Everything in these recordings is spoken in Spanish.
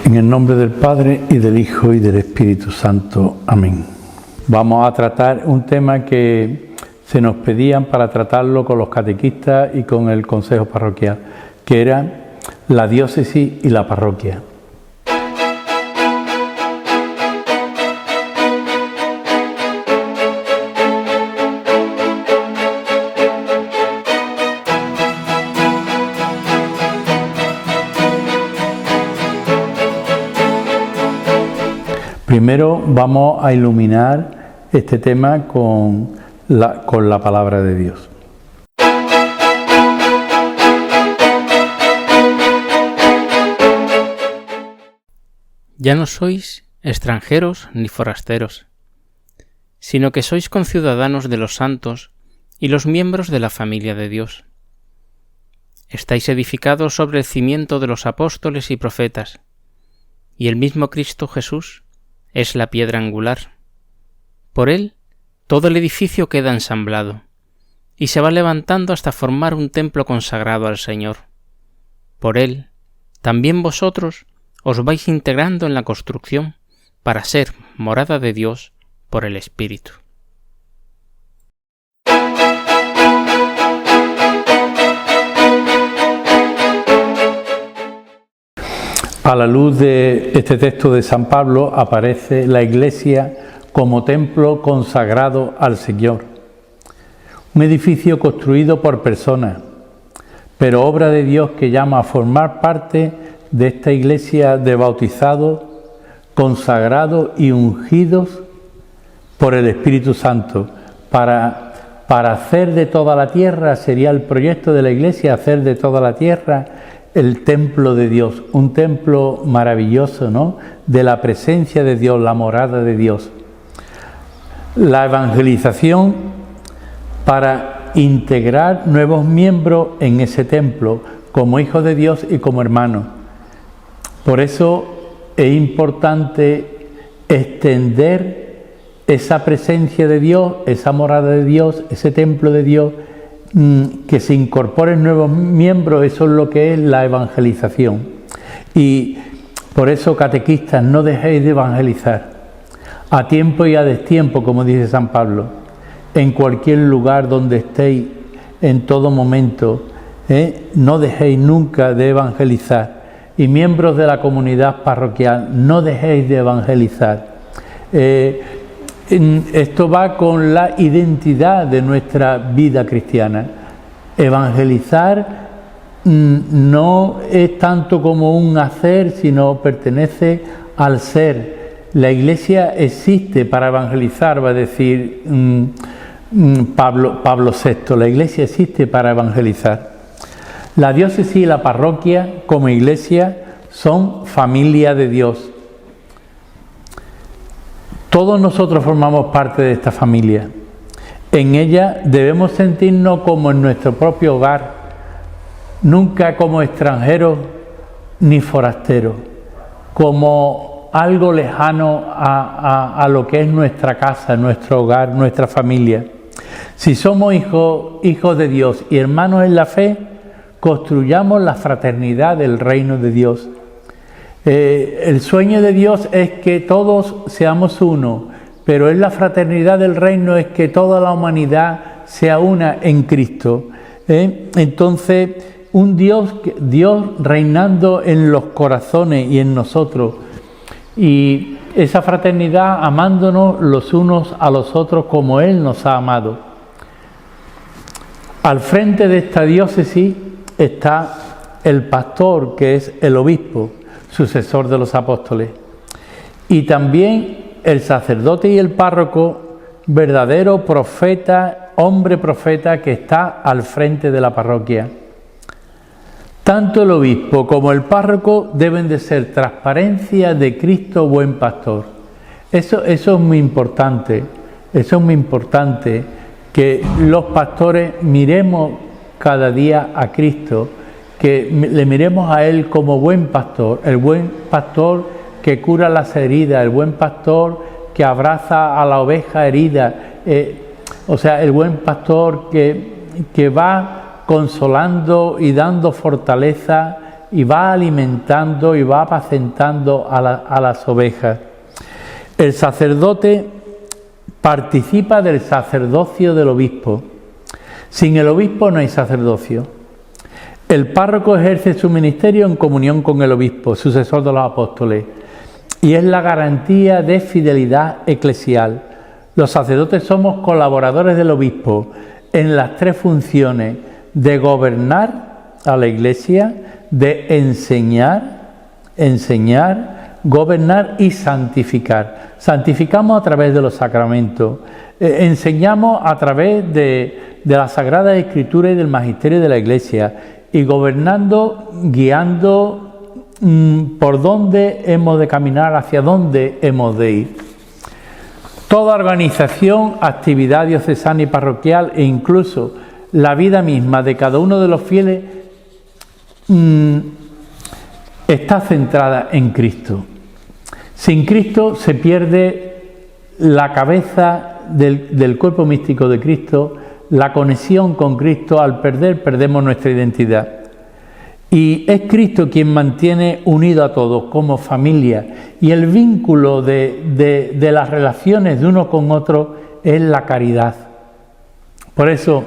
En el nombre del Padre, y del Hijo, y del Espíritu Santo. Amén. Vamos a tratar un tema que se nos pedían para tratarlo con los catequistas y con el Consejo Parroquial, que era la diócesis y la parroquia. Primero vamos a iluminar este tema con la palabra de Dios. Ya no sois extranjeros ni forasteros, sino que sois conciudadanos de los santos y los miembros de la familia de Dios. Estáis edificados sobre el cimiento de los apóstoles y profetas, y el mismo Cristo Jesús es la piedra angular. Por él, todo el edificio queda ensamblado, y se va levantando hasta formar un templo consagrado al Señor. Por él, también vosotros os vais integrando en la construcción para ser morada de Dios por el Espíritu. A la luz de este texto de San Pablo aparece la Iglesia como templo consagrado al Señor. Un edificio construido por personas, pero obra de Dios que llama a formar parte de esta Iglesia de bautizados, consagrados y ungidos por el Espíritu Santo para hacer de toda la tierra, sería el proyecto de la Iglesia, hacer de toda la tierra el templo de Dios, un templo maravilloso, ¿no?, de la presencia de Dios, la morada de Dios. La evangelización para integrar nuevos miembros en ese templo, como hijos de Dios y como hermanos. Por eso es importante extender esa presencia de Dios, esa morada de Dios, ese templo de Dios, que se incorporen nuevos miembros. Eso es lo que es la evangelización. Y por eso, catequistas, no dejéis de evangelizar, a tiempo y a destiempo, como dice San Pablo, en cualquier lugar donde estéis, en todo momento, no dejéis nunca de evangelizar. Y miembros de la comunidad parroquial, no dejéis de evangelizar. Esto va con la identidad de nuestra vida cristiana. Evangelizar no es tanto como un hacer, sino pertenece al ser. La Iglesia existe para evangelizar, va a decir Pablo VI. La Iglesia existe para evangelizar. La diócesis y la parroquia, como Iglesia, son familia de Dios. Todos nosotros formamos parte de esta familia. En ella debemos sentirnos como en nuestro propio hogar, nunca como extranjeros ni forasteros, como algo lejano a lo que es nuestra casa, nuestro hogar, nuestra familia. Si somos hijos de Dios y hermanos en la fe, construyamos la fraternidad del reino de Dios. El sueño de Dios es que todos seamos uno, pero en la fraternidad del reino es que toda la humanidad sea una en Cristo. Entonces, un Dios reinando en los corazones y en nosotros, y esa fraternidad amándonos los unos a los otros como Él nos ha amado. Al frente de esta diócesis está el pastor, que es el obispo, sucesor de los apóstoles, y también el sacerdote y el párroco, verdadero profeta, hombre profeta, que está al frente de la parroquia. Tanto el obispo como el párroco deben de ser transparencia de Cristo buen pastor. Eso es muy importante, que los pastores miremos cada día a Cristo, que le miremos a Él como buen pastor, el buen pastor que cura las heridas, el buen pastor que abraza a la oveja herida, el buen pastor que va consolando y dando fortaleza y va alimentando y va apacentando a las ovejas. El sacerdote participa del sacerdocio del obispo. Sin el obispo no hay sacerdocio. El párroco ejerce su ministerio en comunión con el obispo, sucesor de los apóstoles, y es la garantía de fidelidad eclesial. Los sacerdotes somos colaboradores del obispo en las tres funciones de gobernar a la Iglesia, de enseñar, gobernar y santificar. Santificamos a través de los sacramentos, enseñamos a través de la Sagrada Escritura y del magisterio de la Iglesia, y gobernando, guiando por dónde hemos de caminar, hacia dónde hemos de ir. Toda organización, actividad diocesana y parroquial e incluso la vida misma de cada uno de los fieles está centrada en Cristo. Sin Cristo se pierde la cabeza del cuerpo místico de Cristo, la conexión con Cristo. Al perder, perdemos nuestra identidad. Y es Cristo quien mantiene unido a todos como familia, y el vínculo de las relaciones de uno con otro es la caridad. Por eso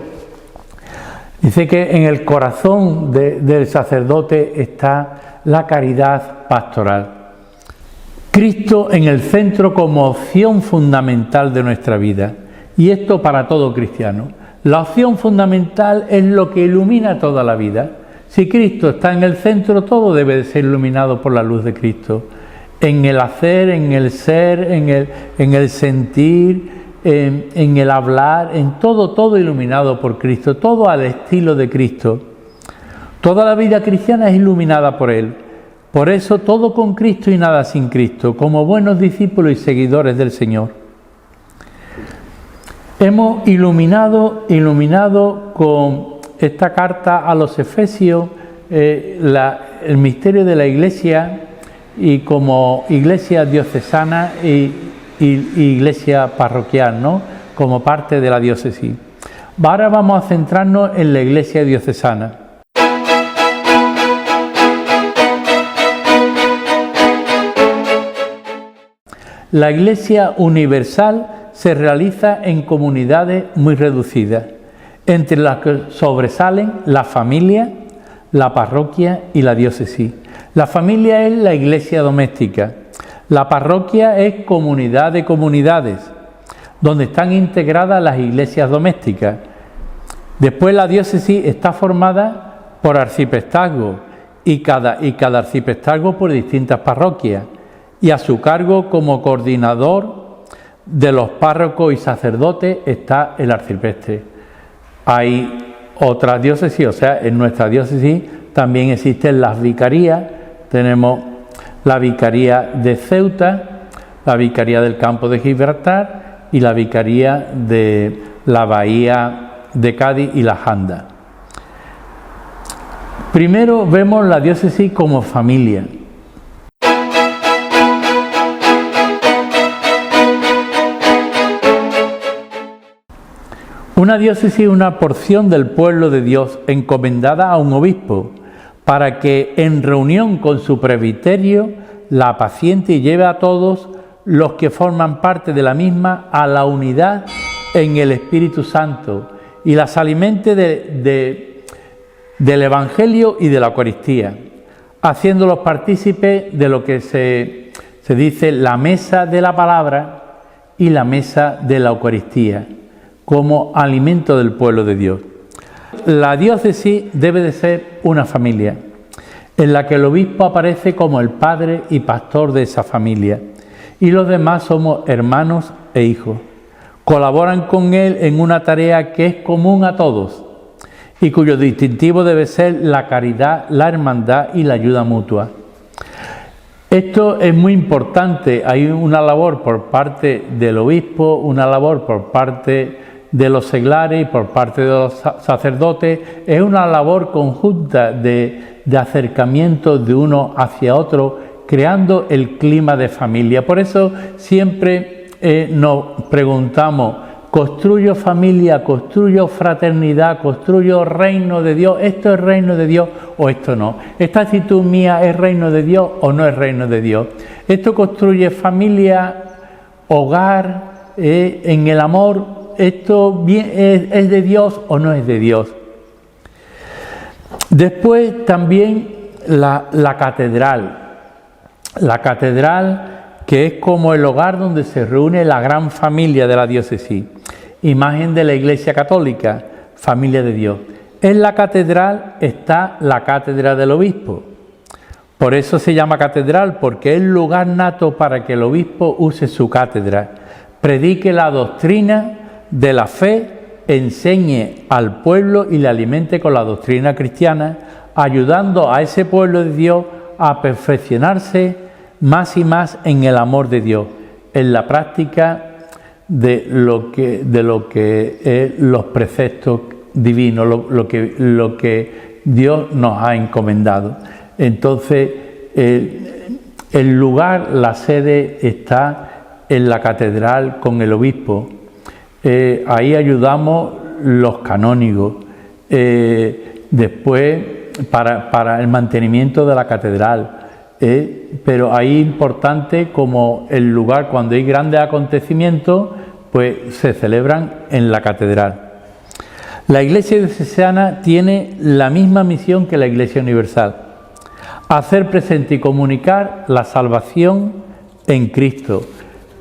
dice que en el corazón del sacerdote está la caridad pastoral. Cristo en el centro como opción fundamental de nuestra vida, y esto para todo cristiano. La opción fundamental es lo que ilumina toda la vida. Si Cristo está en el centro, todo debe de ser iluminado por la luz de Cristo. En el hacer, en el ser, en el sentir, en el hablar, en todo iluminado por Cristo, todo al estilo de Cristo. Toda la vida cristiana es iluminada por Él. Por eso todo con Cristo y nada sin Cristo, como buenos discípulos y seguidores del Señor. Hemos iluminado con esta carta a los Efesios el misterio de la Iglesia, y como Iglesia diocesana y Iglesia parroquial, ¿no?, como parte de la diócesis. Ahora vamos a centrarnos en la Iglesia diocesana. La Iglesia universal se realiza en comunidades muy reducidas, entre las que sobresalen la familia, la parroquia y la diócesis. La familia es la iglesia doméstica, la parroquia es comunidad de comunidades, donde están integradas las iglesias domésticas. Después la diócesis está formada por arciprestazgos y cada arciprestazgo por distintas parroquias, y a su cargo como coordinador de los párrocos y sacerdotes está el arcipreste. Hay otras diócesis, o sea, en nuestra diócesis también existen las vicarías. Tenemos la vicaría de Ceuta, la vicaría del campo de Gibraltar y la vicaría de la bahía de Cádiz y la Janda. Primero vemos la diócesis como familia. Una diócesis es una porción del pueblo de Dios encomendada a un obispo para que en reunión con su presbiterio la apaciente y lleve a todos los que forman parte de la misma a la unidad en el Espíritu Santo y las alimente del Evangelio y de la Eucaristía, haciéndolos partícipes de lo que se dice la mesa de la palabra y la mesa de la Eucaristía, como alimento del pueblo de Dios. La diócesis debe de ser una familia, en la que el obispo aparece como el padre y pastor de esa familia, y los demás somos hermanos e hijos. Colaboran con él en una tarea que es común a todos, y cuyo distintivo debe ser la caridad, la hermandad y la ayuda mutua. Esto es muy importante. Hay una labor por parte del obispo, una labor por parte de los seglares y por parte de los sacerdotes. Es una labor conjunta de acercamiento de uno hacia otro, creando el clima de familia. Por eso siempre nos preguntamos, construyo familia, construyo fraternidad, construyo reino de Dios, esto es reino de Dios o esto no. Esta actitud mía es reino de Dios o no es reino de Dios. Esto construye familia, hogar, en el amor, esto es de Dios o no es de Dios. Después también la catedral. La catedral, que es como el hogar donde se reúne la gran familia de la diócesis, imagen de la Iglesia Católica, familia de Dios. En la catedral está la cátedra del obispo. Por eso se llama catedral, porque es el lugar nato para que el obispo use su cátedra, predique la doctrina de la fe, enseñe al pueblo y le alimente con la doctrina cristiana, ayudando a ese pueblo de Dios a perfeccionarse más y más en el amor de Dios, en la práctica de lo que es los preceptos divinos, lo que Dios nos ha encomendado. Entonces, el lugar, la sede está en la catedral con el obispo. Ahí ayudamos los canónigos. Después, para el mantenimiento de la catedral. Pero ahí es importante como el lugar, cuando hay grandes acontecimientos, pues se celebran en la catedral. La Iglesia diocesana tiene la misma misión que la Iglesia universal: hacer presente y comunicar la salvación en Cristo,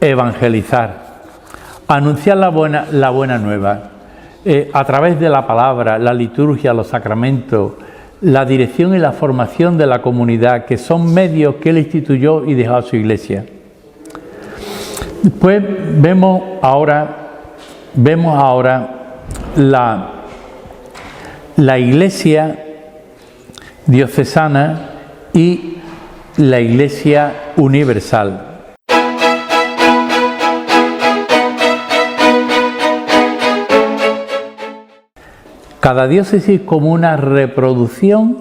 evangelizar, anunciar la buena nueva, a través de la palabra, la liturgia, los sacramentos, la dirección y la formación de la comunidad, que son medios que Él instituyó y dejó a su Iglesia. Después vemos ahora la Iglesia diocesana y la Iglesia universal. Cada diócesis como una reproducción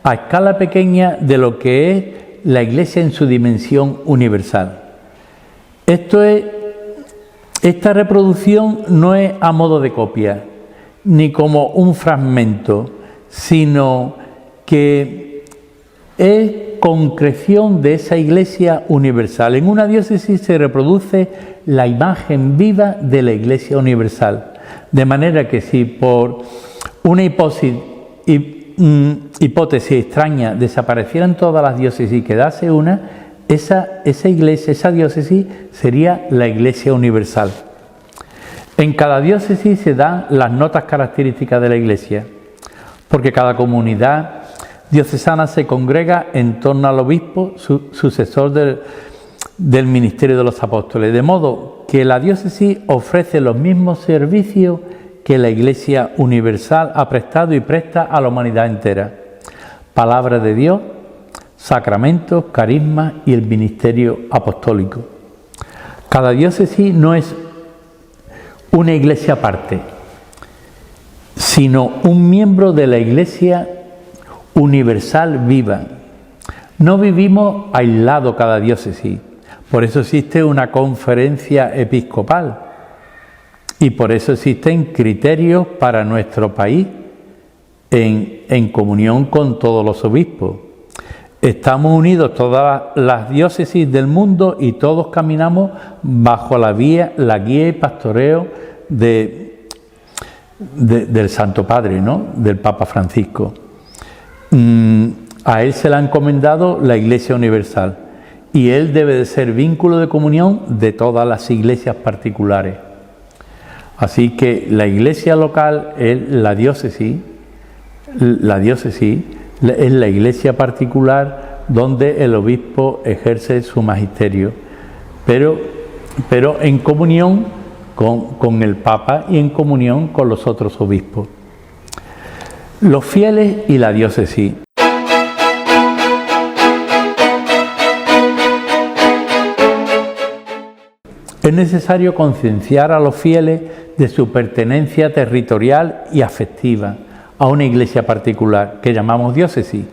a escala pequeña de lo que es la Iglesia en su dimensión universal. Esta reproducción no es a modo de copia, ni como un fragmento, sino que es concreción de esa Iglesia universal. En una diócesis se reproduce la imagen viva de la Iglesia universal. De manera que si por una hipótesis extraña desaparecieran todas las diócesis y quedase una, esa iglesia, esa diócesis sería la Iglesia universal. En cada diócesis se dan las notas características de la Iglesia, porque cada comunidad diocesana se congrega en torno al obispo, sucesor del ministerio de los apóstoles, de modo que la diócesis ofrece los mismos servicios que la Iglesia universal ha prestado y presta a la humanidad entera: palabra de Dios, sacramentos, carismas y el ministerio apostólico. Cada diócesis no es una iglesia aparte, sino un miembro de la Iglesia universal viva. No vivimos aislados cada diócesis. Por eso existe una conferencia episcopal y por eso existen criterios para nuestro país en comunión con todos los obispos. Estamos unidos todas las diócesis del mundo y todos caminamos bajo la guía y pastoreo del Santo Padre, ¿no? Del Papa Francisco. A él se le ha encomendado la Iglesia universal. Y él debe de ser vínculo de comunión de todas las iglesias particulares. Así que la iglesia local es la diócesis es la iglesia particular donde el obispo ejerce su magisterio, pero en comunión con el Papa y en comunión con los otros obispos. Los fieles y la diócesis. Es necesario concienciar a los fieles de su pertenencia territorial y afectiva a una iglesia particular que llamamos diócesis.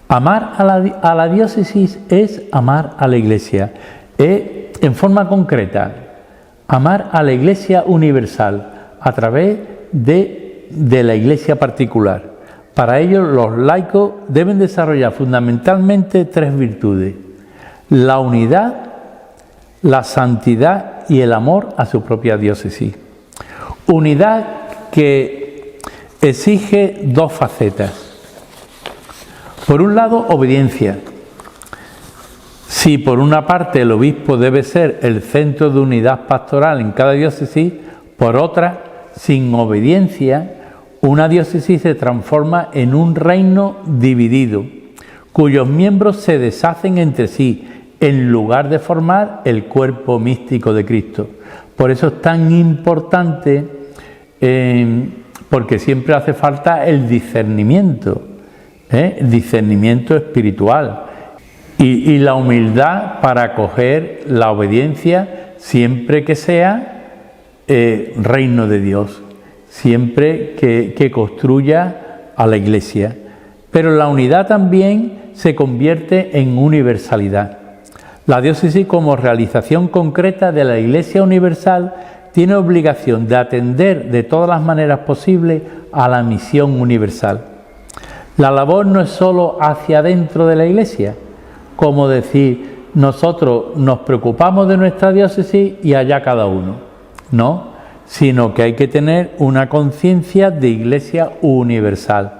Amar a la diócesis es amar a la iglesia, en forma concreta. Amar a la Iglesia universal a través de la Iglesia particular. Para ello, los laicos deben desarrollar fundamentalmente 3 virtudes: la unidad, la santidad y el amor a su propia diócesis. Unidad que exige 2 facetas. Por un lado, obediencia. Si por una parte el obispo debe ser el centro de unidad pastoral en cada diócesis, por otra, sin obediencia, una diócesis se transforma en un reino dividido, cuyos miembros se deshacen entre sí, en lugar de formar el cuerpo místico de Cristo. Por eso es tan importante, porque siempre hace falta el discernimiento espiritual y la humildad para acoger la obediencia siempre que sea reino de Dios, siempre que construya a la Iglesia. Pero la unidad también se convierte en universalidad. La diócesis, como realización concreta de la Iglesia universal, tiene obligación de atender de todas las maneras posibles a la misión universal. La labor no es sólo hacia adentro de la Iglesia, como decir, nosotros nos preocupamos de nuestra diócesis y allá cada uno. No, sino que hay que tener una conciencia de Iglesia universal.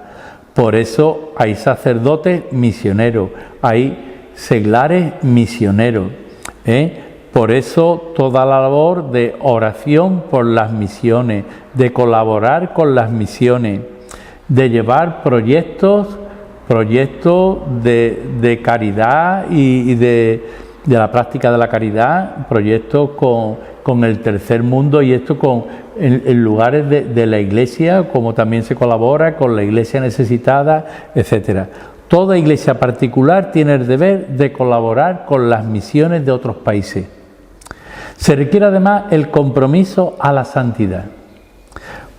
Por eso hay sacerdotes misioneros, hay seglares misioneros. Por eso toda la labor de oración por las misiones, de colaborar con las misiones, de llevar proyectos de caridad y de la práctica de la caridad, proyectos con el tercer mundo, y esto en lugares de la Iglesia, como también se colabora con la Iglesia necesitada, etcétera. Toda iglesia particular tiene el deber de colaborar con las misiones de otros países. Se requiere además el compromiso a la santidad,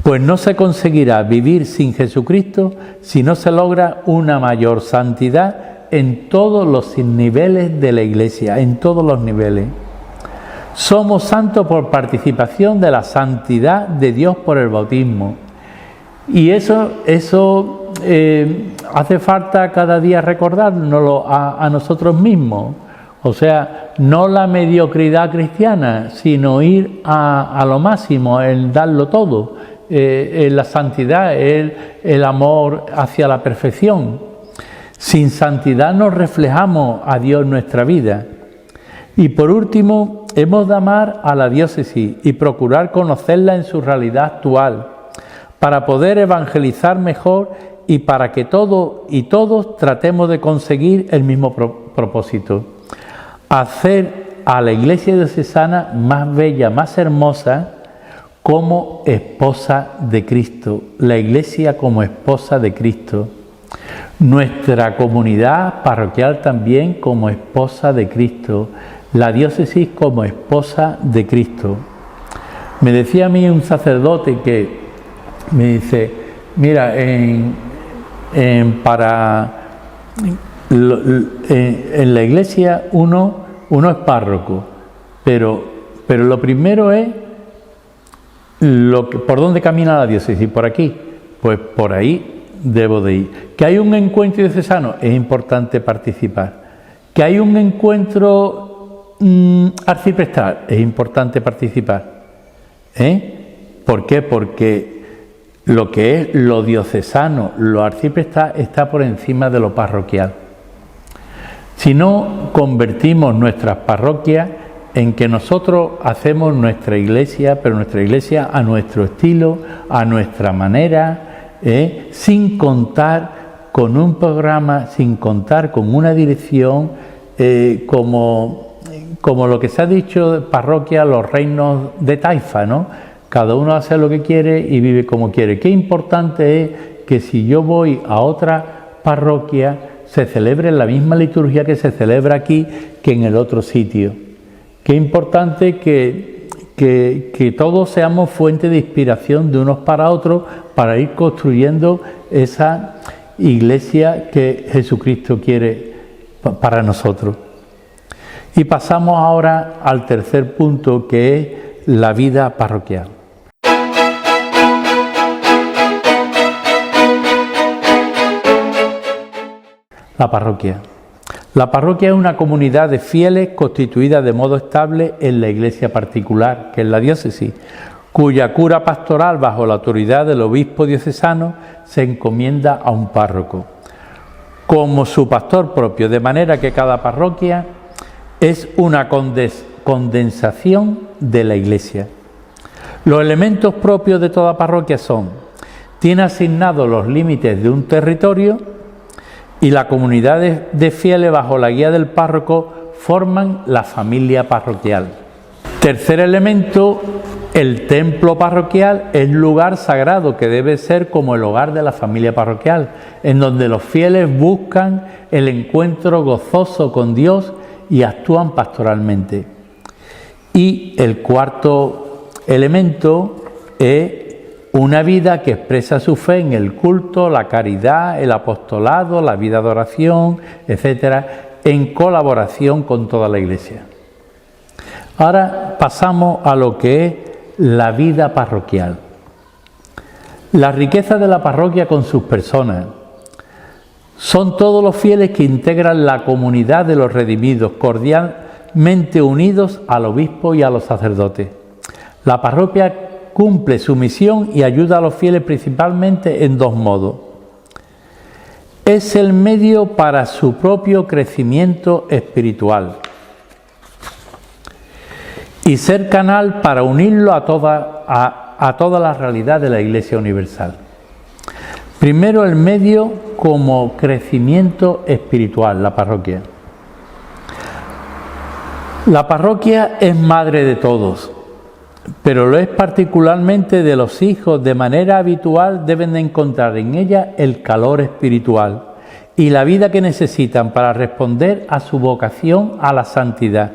pues no se conseguirá vivir sin Jesucristo si no se logra una mayor santidad en todos los niveles de la Iglesia, en todos los niveles. Somos santos por participación de la santidad de Dios por el bautismo. Y eso hace falta cada día recordárnoslo a nosotros mismos. O sea, no la mediocridad cristiana, sino ir a lo máximo, el darlo todo. La santidad, el amor hacia la perfección. Sin santidad no reflejamos a Dios en nuestra vida. Y por último, hemos de amar a la diócesis y procurar conocerla en su realidad actual, para poder evangelizar mejor y para que todos tratemos de conseguir el mismo propósito: hacer a la Iglesia diocesana más bella, más hermosa, como esposa de Cristo, la Iglesia como esposa de Cristo, nuestra comunidad parroquial también como esposa de Cristo, la diócesis como esposa de Cristo. Me decía a mí un sacerdote que me dice, mira, en la Iglesia uno es párroco, pero lo primero es por dónde camina la diócesis. ¿Por aquí? Pues por ahí debo de ir. ¿Que hay un encuentro diocesano? Es importante participar. ¿Que hay un encuentro arciprestal? Es importante participar. ¿Por qué? Porque lo que es lo diocesano, lo arciprestal, está por encima de lo parroquial. Si no convertimos nuestras parroquias en que nosotros hacemos nuestra iglesia, pero nuestra iglesia a nuestro estilo, a nuestra manera, sin contar con un programa, sin contar con una dirección, como lo que se ha dicho de parroquia, los reinos de taifa, ¿no? Cada uno hace lo que quiere y vive como quiere. Qué importante es que si yo voy a otra parroquia, se celebre la misma liturgia que se celebra aquí que en el otro sitio. Qué importante que todos seamos fuente de inspiración de unos para otros para ir construyendo esa iglesia que Jesucristo quiere para nosotros. Y pasamos ahora al tercer punto, que es la vida parroquial. La parroquia. La parroquia es una comunidad de fieles constituida de modo estable en la iglesia particular, que es la diócesis, cuya cura pastoral bajo la autoridad del obispo diocesano se encomienda a un párroco como su pastor propio, de manera que cada parroquia es una condensación de la iglesia. Los elementos propios de toda parroquia son: tiene asignados los límites de un territorio y la comunidad de fieles bajo la guía del párroco forman la familia parroquial. Tercer elemento, el templo parroquial es lugar sagrado que debe ser como el hogar de la familia parroquial, en donde los fieles buscan el encuentro gozoso con Dios y actúan pastoralmente. Y el cuarto elemento es una vida que expresa su fe en el culto, la caridad, el apostolado, la vida de oración, etcétera, en colaboración con toda la Iglesia. Ahora pasamos a lo que es la vida parroquial. La riqueza de la parroquia con sus personas. Son todos los fieles que integran la comunidad de los redimidos, cordialmente unidos al obispo y a los sacerdotes. La parroquia cumple su misión y ayuda a los fieles principalmente en dos modos. Es el medio para su propio crecimiento espiritual y ser canal para unirlo a toda la realidad de la Iglesia universal. Primero, el medio como crecimiento espiritual, la parroquia. La parroquia es madre de todos, pero lo es particularmente de los hijos. De manera habitual deben de encontrar en ella el calor espiritual y la vida que necesitan para responder a su vocación a la santidad,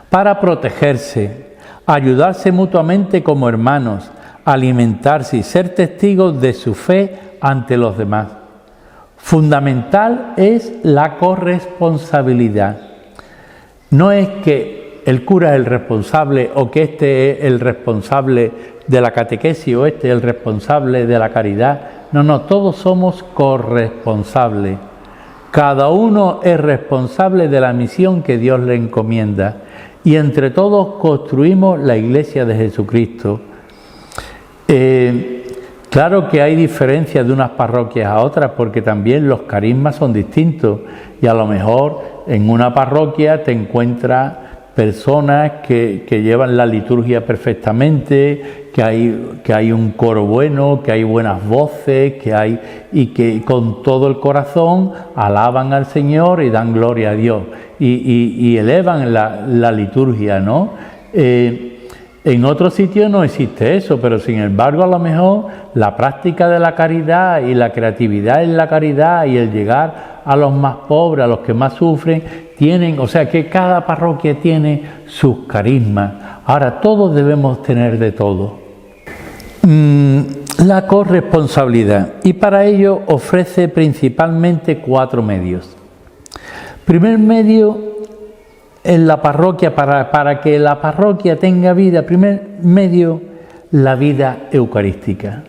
para protegerse, ayudarse mutuamente como hermanos, alimentarse y ser testigos de su fe ante los demás. Fundamental es la corresponsabilidad. No es que el cura es el responsable o que este es el responsable de la catequesis o este es el responsable de la caridad. No, todos somos corresponsables. Cada uno es responsable de la misión que Dios le encomienda y entre todos construimos la Iglesia de Jesucristo. Claro que hay diferencias de unas parroquias a otras porque también los carismas son distintos y a lo mejor en una parroquia te encuentras personas que llevan la liturgia perfectamente, que hay un coro bueno, que hay buenas voces, y que con todo el corazón alaban al Señor y dan gloria a Dios y elevan la liturgia, ¿no? En otros sitios no existe eso, pero sin embargo a lo mejor la práctica de la caridad y la creatividad en la caridad y el llegar a los más pobres, a los que más sufren, o sea que cada parroquia tiene sus carismas. Ahora todos debemos tener de todo. La corresponsabilidad, y para ello ofrece principalmente 4 medios. Primer medio, en la parroquia, para que la parroquia tenga vida, primer medio, la vida eucarística,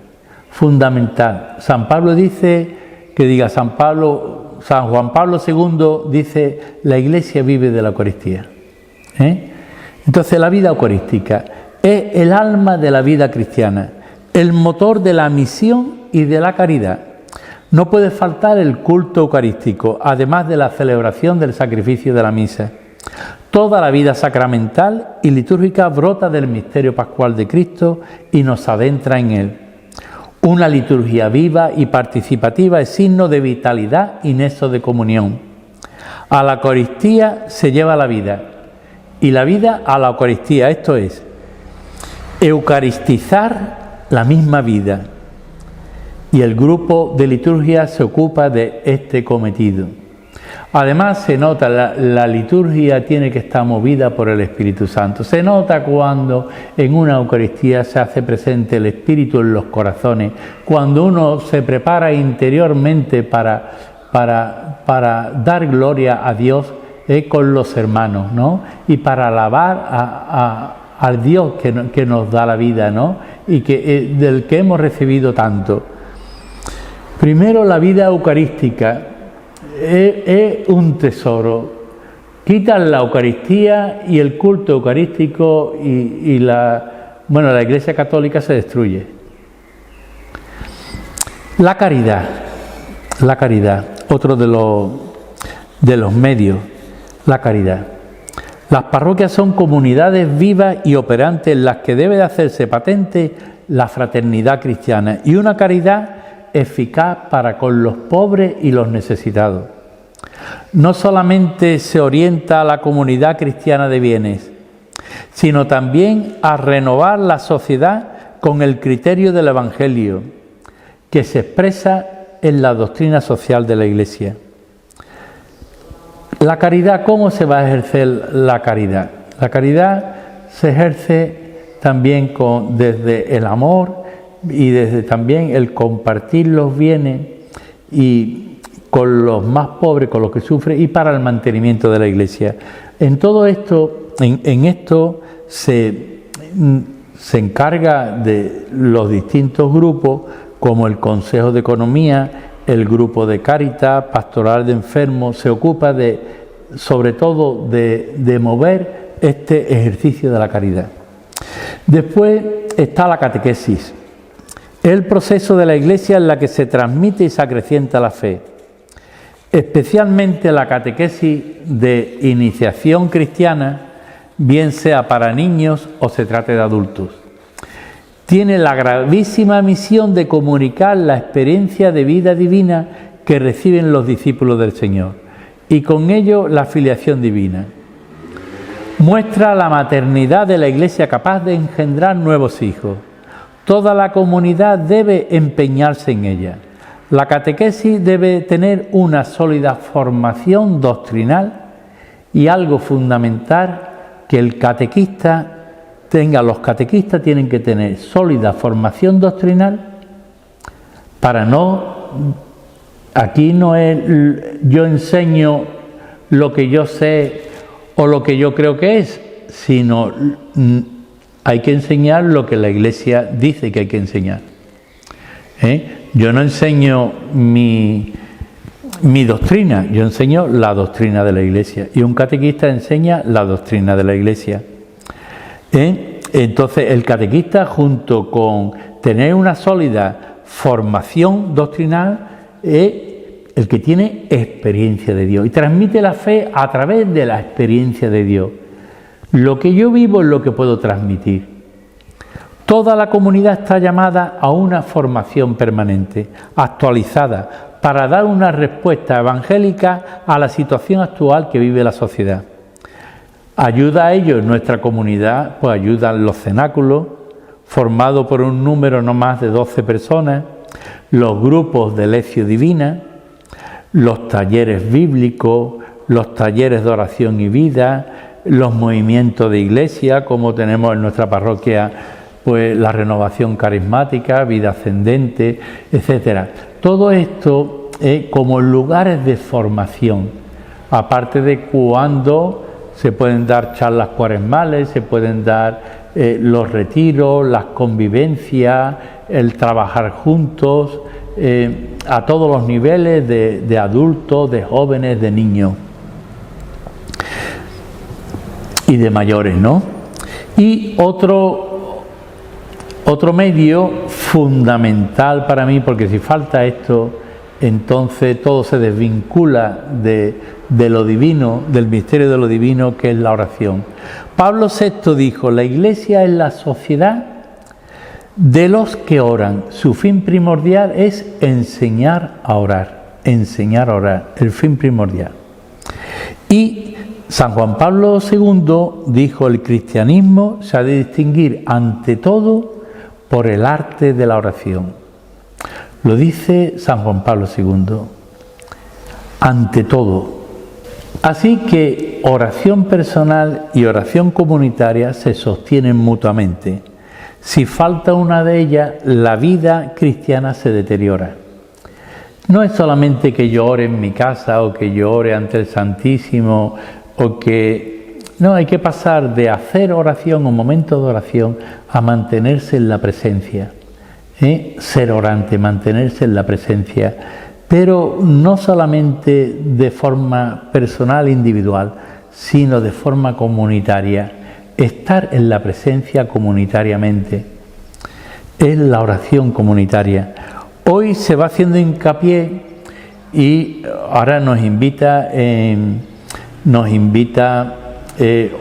fundamental. San Juan Pablo II dice: la Iglesia vive de la Eucaristía. Entonces la vida eucarística es el alma de la vida cristiana, el motor de la misión y de la caridad. No puede faltar el culto eucarístico, además de la celebración del sacrificio de la misa. Toda la vida sacramental y litúrgica brota del misterio pascual de Cristo y nos adentra en él. Una liturgia viva y participativa es signo de vitalidad y nexo de comunión. A la Eucaristía se lleva la vida y la vida a la Eucaristía, esto es, eucaristizar la misma vida. Y el grupo de liturgia se ocupa de este cometido. Además se nota, la liturgia tiene que estar movida por el Espíritu Santo. Se nota cuando en una Eucaristía se hace presente el Espíritu en los corazones, cuando uno se prepara interiormente para dar gloria a Dios con los hermanos, ¿no? Y para alabar al Dios que nos da la vida, ¿no? Y del que hemos recibido tanto. Primero, la vida eucarística es un tesoro. Quitan la Eucaristía y el culto eucarístico y la Iglesia Católica se destruye. La caridad, otro de los medios, la caridad. Las parroquias son comunidades vivas y operantes en las que debe de hacerse patente la fraternidad cristiana y una caridad eficaz para con los pobres y los necesitados. No solamente se orienta a la comunidad cristiana de bienes, sino también a renovar la sociedad con el criterio del Evangelio, que se expresa en la doctrina social de la Iglesia. La caridad, ¿cómo se va a ejercer la caridad? La caridad se ejerce también desde el amor y desde también el compartir los bienes y con los más pobres, con los que sufren y para el mantenimiento de la Iglesia. En todo esto, en esto se encarga de los distintos grupos, como el Consejo de Economía, el grupo de Cáritas, Pastoral de Enfermos, se ocupa sobre todo de mover este ejercicio de la caridad. Después está la catequesis, el proceso de la Iglesia en la que se transmite y se acrecienta la fe, especialmente la catequesis de iniciación cristiana, bien sea para niños o se trate de adultos. Tiene la gravísima misión de comunicar la experiencia de vida divina que reciben los discípulos del Señor y con ello la filiación divina. Muestra la maternidad de la Iglesia capaz de engendrar nuevos hijos. Toda la comunidad debe empeñarse en ella. La catequesis debe tener una sólida formación doctrinal y algo fundamental que el catequista los catequistas tienen que tener sólida formación doctrinal para aquí no es yo enseño lo que yo sé o lo que yo creo que es, sino hay que enseñar lo que la Iglesia dice que hay que enseñar. Yo no enseño mi doctrina, yo enseño la doctrina de la Iglesia y un catequista enseña la doctrina de la Iglesia. Entonces el catequista, junto con tener una sólida formación doctrinal, es el que tiene experiencia de Dios y transmite la fe a través de la experiencia de Dios. Lo que yo vivo es lo que puedo transmitir. Toda la comunidad está llamada a una formación permanente, actualizada, para dar una respuesta evangélica a la situación actual que vive la sociedad. Ayuda a ello en nuestra comunidad, pues ayudan los cenáculos, formados por un número no más de 12 personas, los grupos de lección divina, los talleres bíblicos, los talleres de oración y vida, los movimientos de iglesia, como tenemos en nuestra parroquia, pues la renovación carismática, vida ascendente, etcétera. Todo esto como lugares de formación, aparte de cuando se pueden dar charlas cuaresmales, se pueden dar los retiros, las convivencias, el trabajar juntos, a todos los niveles de adultos, de jóvenes, de niños y de mayores, ¿no? Y otro medio fundamental para mí, porque si falta esto, entonces todo se desvincula de lo divino, del misterio de lo divino, que es la oración. Pablo VI dijo: la Iglesia es la sociedad de los que oran. Su fin primordial es enseñar a orar, el fin primordial. Y San Juan Pablo II dijo: el cristianismo se ha de distinguir ante todo por el arte de la oración. Lo dice San Juan Pablo II, ante todo. Así que oración personal y oración comunitaria se sostienen mutuamente. Si falta una de ellas, la vida cristiana se deteriora. No es solamente que yo ore en mi casa o que yo ore ante el Santísimo o que no, hay que pasar de hacer oración o momentos de oración a mantenerse en la presencia. Ser orante, mantenerse en la presencia, pero no solamente de forma personal, individual, sino de forma comunitaria. Estar en la presencia comunitariamente. Es la oración comunitaria. Hoy se va haciendo hincapié y ahora nos invita,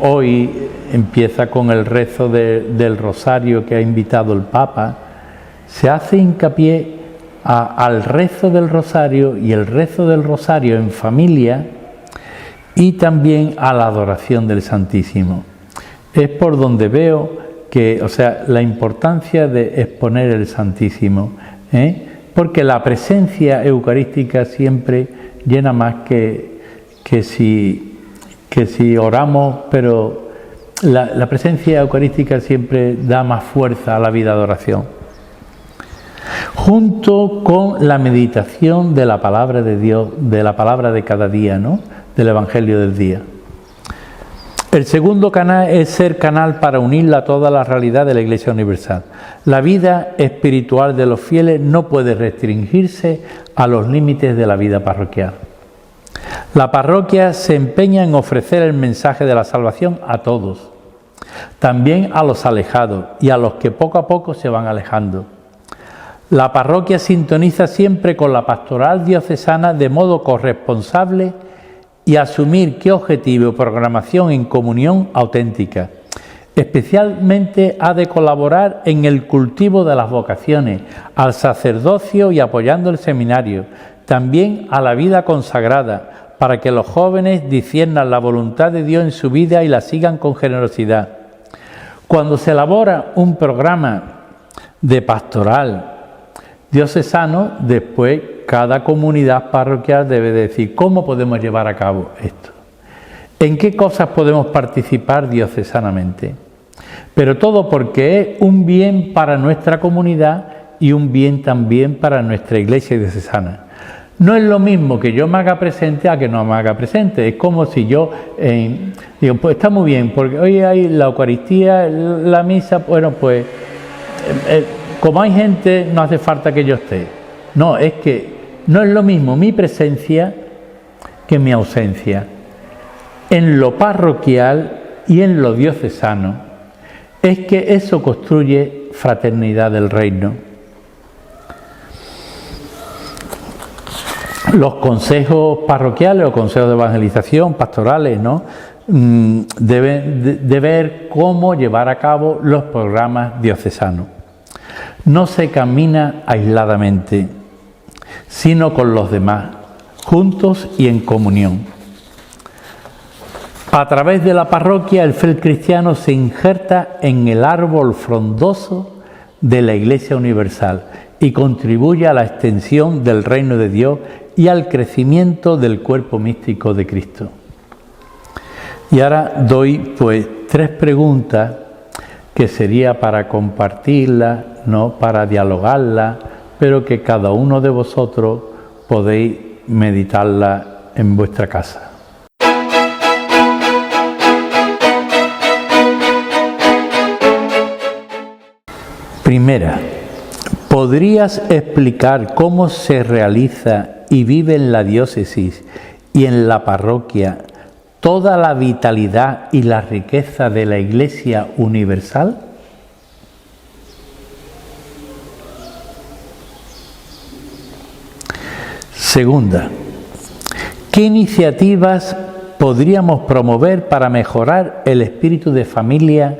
hoy empieza con el rezo del rosario que ha invitado el Papa. Se hace hincapié al rezo del rosario y el rezo del rosario en familia y también a la adoración del Santísimo. Es por donde veo que, la importancia de exponer el Santísimo, porque la presencia eucarística siempre llena más que si oramos, pero la presencia eucarística siempre da más fuerza a la vida de oración. Junto con la meditación de la palabra de Dios, de la palabra de cada día, ¿no? Del Evangelio del día. El segundo canal es ser canal para unirla a toda la realidad de la Iglesia Universal. La vida espiritual de los fieles no puede restringirse a los límites de la vida parroquial. La parroquia se empeña en ofrecer el mensaje de la salvación a todos, también a los alejados y a los que poco a poco se van alejando. La parroquia sintoniza siempre con la pastoral diocesana de modo corresponsable y asumir qué objetivo y programación en comunión auténtica. Especialmente ha de colaborar en el cultivo de las vocaciones, al sacerdocio y apoyando el seminario, también a la vida consagrada, para que los jóvenes disciernan la voluntad de Dios en su vida y la sigan con generosidad. Cuando se elabora un programa de pastoral diocesano, después cada comunidad parroquial debe decir cómo podemos llevar a cabo esto, en qué cosas podemos participar diocesanamente, pero todo porque es un bien para nuestra comunidad y un bien también para nuestra iglesia diocesana. No es lo mismo que yo me haga presente a que no me haga presente. Es como si yo digo, pues está muy bien, porque hoy hay la Eucaristía, la misa, bueno, pues como hay gente, no hace falta que yo esté. No, es que no es lo mismo mi presencia que mi ausencia. En lo parroquial y en lo diocesano, es que eso construye fraternidad del reino. Los consejos parroquiales o consejos de evangelización, pastorales, ¿no? Deben de ver cómo llevar a cabo los programas diocesanos. No se camina aisladamente, sino con los demás, juntos y en comunión. A través de la parroquia, el fiel cristiano se injerta en el árbol frondoso de la Iglesia Universal y contribuye a la extensión del reino de Dios y al crecimiento del cuerpo místico de Cristo. Y ahora doy 3 preguntas que sería para compartirlas, no para dialogarlas, pero que cada uno de vosotros podéis meditarlas en vuestra casa. Primera, ¿podrías explicar cómo se realiza y vive en la diócesis y en la parroquia toda la vitalidad y la riqueza de la Iglesia Universal? Segunda, ¿qué iniciativas podríamos promover para mejorar el espíritu de familia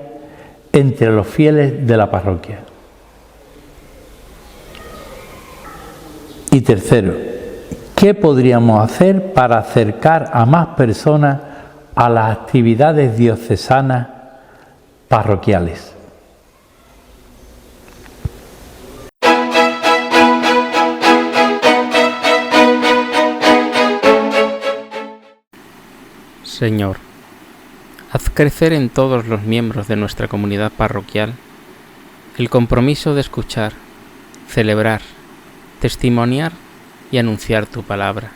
entre los fieles de la parroquia? Y tercero, ¿qué podríamos hacer para acercar a más personas a las actividades diocesanas parroquiales? Señor, haz crecer en todos los miembros de nuestra comunidad parroquial el compromiso de escuchar, celebrar, testimoniar y anunciar tu palabra.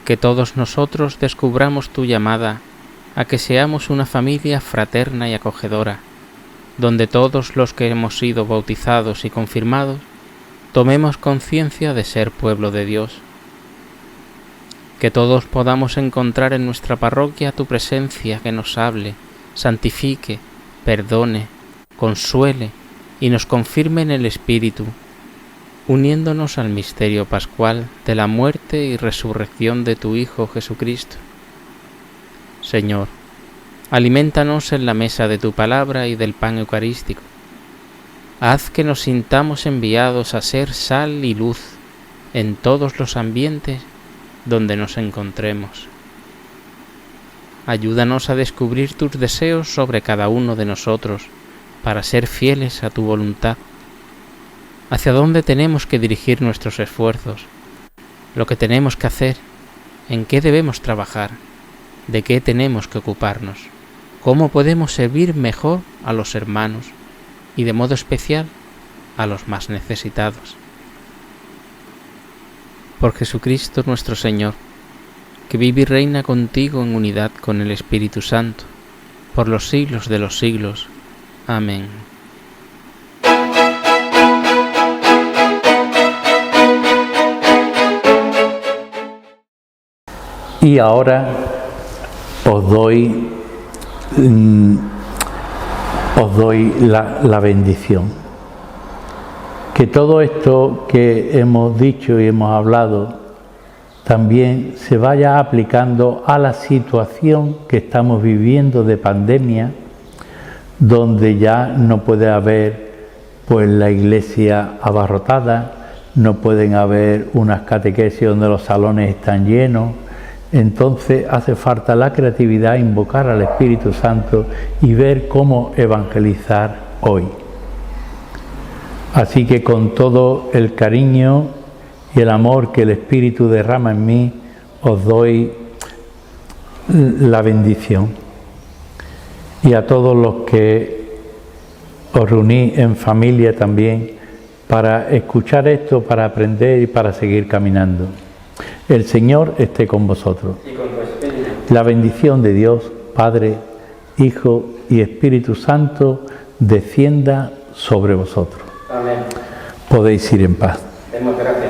Que todos nosotros descubramos tu llamada a que seamos una familia fraterna y acogedora, donde todos los que hemos sido bautizados y confirmados tomemos conciencia de ser pueblo de Dios. Que todos podamos encontrar en nuestra parroquia tu presencia que nos hable, santifique, perdone, consuele y nos confirme en el Espíritu, uniéndonos al misterio pascual de la muerte y resurrección de tu Hijo Jesucristo. Señor, aliméntanos en la mesa de tu palabra y del pan eucarístico. Haz que nos sintamos enviados a ser sal y luz en todos los ambientes donde nos encontremos. Ayúdanos a descubrir tus deseos sobre cada uno de nosotros para ser fieles a tu voluntad. ¿Hacia dónde tenemos que dirigir nuestros esfuerzos? Lo que tenemos que hacer, en qué debemos trabajar, de qué tenemos que ocuparnos, cómo podemos servir mejor a los hermanos y de modo especial a los más necesitados. Por Jesucristo nuestro Señor, que vive y reina contigo en unidad con el Espíritu Santo, por los siglos de los siglos. Amén. Y ahora os doy la bendición. Que todo esto que hemos dicho y hemos hablado también se vaya aplicando a la situación que estamos viviendo de pandemia, donde ya no puede haber pues la iglesia abarrotada, no pueden haber unas catequesis donde los salones están llenos. Entonces hace falta la creatividad, invocar al Espíritu Santo y ver cómo evangelizar hoy. Así que con todo el cariño y el amor que el Espíritu derrama en mí, os doy la bendición. Y a todos los que os reunís en familia también, para escuchar esto, para aprender y para seguir caminando. El Señor esté con vosotros. Y con tu espíritu. La bendición de Dios, Padre, Hijo y Espíritu Santo, descienda sobre vosotros. Amén. Podéis ir en paz. Demos gracias.